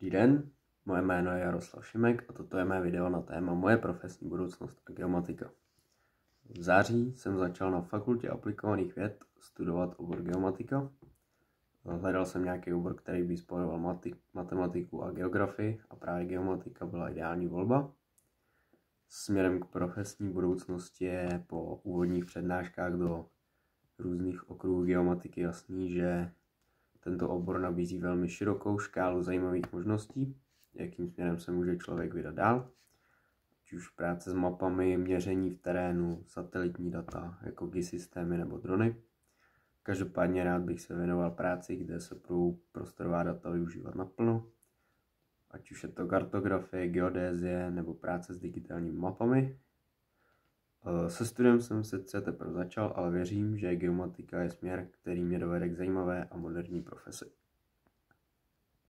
Dobrý den, moje jméno je Jaroslav Šimek a toto je mé video na téma Moje profesní budoucnost a geomatika. V září jsem začal na Fakultě aplikovaných věd studovat obor geomatika. Hledal jsem nějaký obor, který by spojoval matematiku a geografii a právě geomatika byla ideální volba. Směrem k profesní budoucnosti je po úvodních přednáškách do různých okruhů geomatiky jasný, že tento obor nabízí velmi širokou škálu zajímavých možností, jakým směrem se může člověk vydat dál. Ať už práce s mapami, měření v terénu, satelitní data, jako GIS systémy nebo drony. Každopádně rád bych se věnoval práci, kde se budou prostorová data využívat naplno. Ať už je to kartografie, geodézie nebo práce s digitálními mapami. Se studiem jsem sice teprve začal, ale věřím, že geomatika je směr, který mě dovede k zajímavé a moderní profesi.